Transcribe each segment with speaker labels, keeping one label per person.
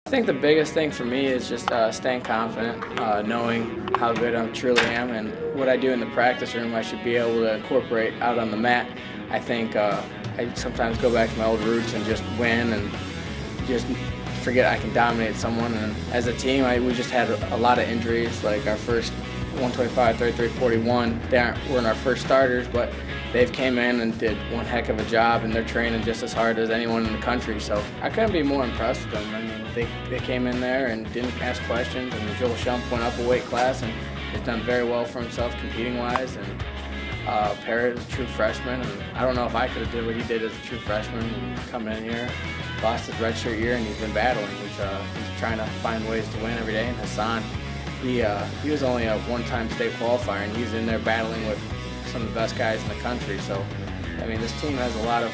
Speaker 1: I think the biggest thing for me is just staying confident, knowing how good I truly am, and what I do in the practice room I should be able to incorporate out on the mat. I think I sometimes go back to my old roots and just win and just forget I can dominate someone. And as a team, we just had a lot of injuries. Like our first 125, 33, 41, they weren't our first starters, but they've came in and did one heck of a job, and they're training just as hard as anyone in the country. So I couldn't be more impressed with them. I mean, they came in there and didn't ask questions, and Joel Shump went up a weight class and has done very well for himself competing-wise. And Parrott is a true freshman, and I don't know if I could have did what he did as a true freshman coming in here. Lost his redshirt year, and he's been battling. He's trying to find ways to win every day. And Hassan, he was only a one-time state qualifier, and he's in there battling with some of the best guys in the country. So, I mean, this team has a lot of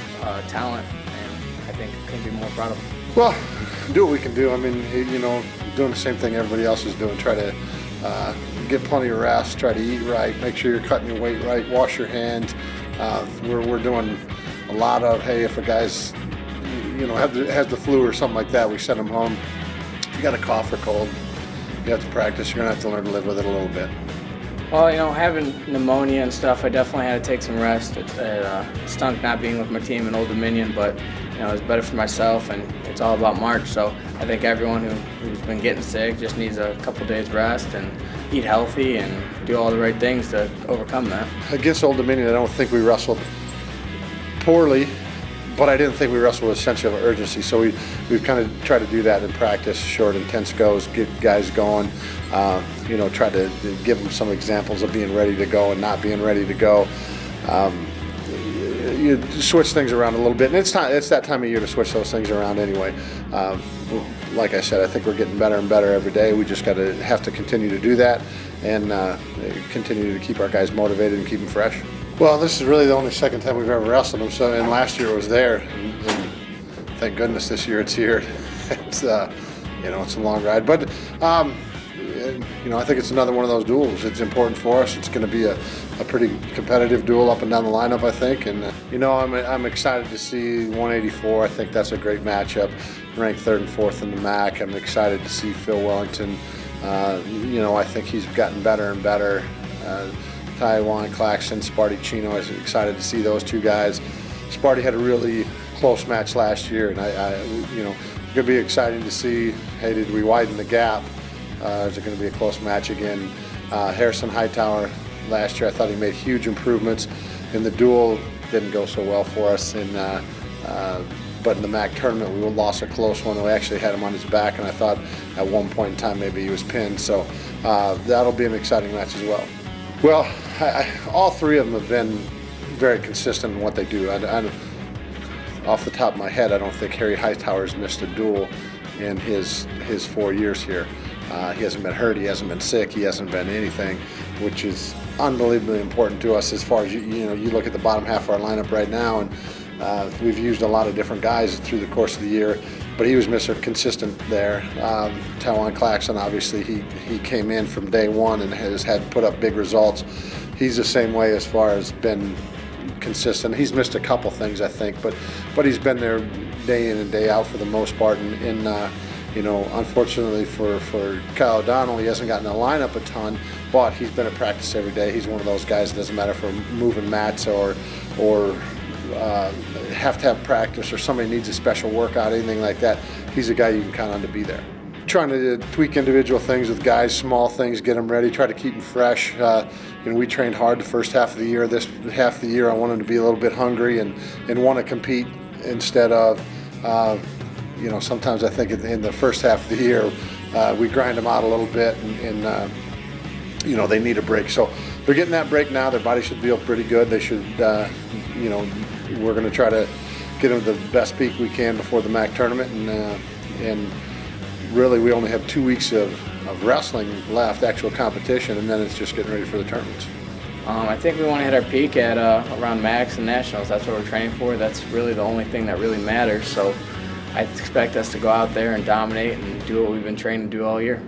Speaker 1: talent, and I think couldn't be more proud of them.
Speaker 2: Well, do what we can do. I mean, you know, doing the same thing everybody else is doing. Try to get plenty of rest, try to eat right, make sure you're cutting your weight right, wash your hands. We're doing a lot of, hey, if a guy's, you know, has the flu or something like that, we send him home. If you got a cough or cold, you have to practice. You're going to have to learn to live with it a little bit.
Speaker 1: Well, you know, having pneumonia and stuff, I definitely had to take some rest. It stunk not being with my team in Old Dominion, but you know, it's better for myself, and it's all about March. So I think everyone who's been getting sick just needs a couple days rest and eat healthy and do all the right things to overcome that.
Speaker 2: Against Old Dominion, I don't think we wrestled poorly, but I didn't think we wrestled with a sense of urgency. So we've kind of tried to do that in practice, short, intense goes, get guys going. You know, try to give them some examples of being ready to go and not being ready to go. You switch things around a little bit, and it's that time of year to switch those things around anyway. Like I said, I think we're getting better and better every day. We just have to continue to do that and continue to keep our guys motivated and keep them fresh. Well, this is really the only second time we've ever wrestled them. So, and last year it was there, and thank goodness this year it's here. It's you know, it's a long ride, but you know, I think it's another one of those duels. It's important for us. It's going to be a pretty competitive duel up and down the lineup, I think. And you know, I'm excited to see 184. I think that's a great matchup. Ranked 3rd and 4th in the MAC. I'm excited to see Phil Wellington. You know, I think he's gotten better and better. Taiwan Claxton, Sparty Chino. I was excited to see those two guys. Sparty had a really close match last year, and you know, it's going to be exciting to see. Hey, did we widen the gap? Is it going to be a close match again? Harrison Hightower last year, I thought he made huge improvements. In the duel, didn't go so well for us. But in the MAC tournament, we lost a close one. We actually had him on his back, and I thought at one point in time maybe he was pinned. So that'll be an exciting match as well. Well, all three of them have been very consistent in what they do. Off the top of my head, I don't think Harry Hightower's missed a duel in his 4 years here. He hasn't been hurt, he hasn't been sick, he hasn't been anything, which is unbelievably important to us as far as, you know, you look at the bottom half of our lineup right now, and we've used a lot of different guys through the course of the year, but he was Mr. Consistent there. Taiwan Claxton, obviously, he came in from day one and has had to put up big results. He's the same way as far as been consistent. He's missed a couple things, I think, but he's been there day in and day out for the most part, and you know, unfortunately for Kyle O'Donnell, he hasn't gotten in the lineup a ton, but he's been at practice every day. He's one of those guys, it doesn't matter if we're moving mats or have to have practice or somebody needs a special workout, anything like that. He's a guy you can count on to be there. Trying to tweak individual things with guys, small things, get them ready, try to keep them fresh. You know, we trained hard the first half of the year. This half of the year, I want them to be a little bit hungry and want to compete instead of you know, sometimes I think in the first half of the year, we grind them out a little bit and you know, they need a break. So they're getting that break now. Their body should feel pretty good. They should, you know, we're going to try to get them the best peak we can before the MAC tournament. And really, we only have 2 weeks of wrestling left, actual competition, and then it's just getting ready for the tournaments.
Speaker 1: I think we want to hit our peak at around MACs and Nationals. That's what we're training for. That's really the only thing that really matters. So I expect us to go out there and dominate and do what we've been trained to do all year.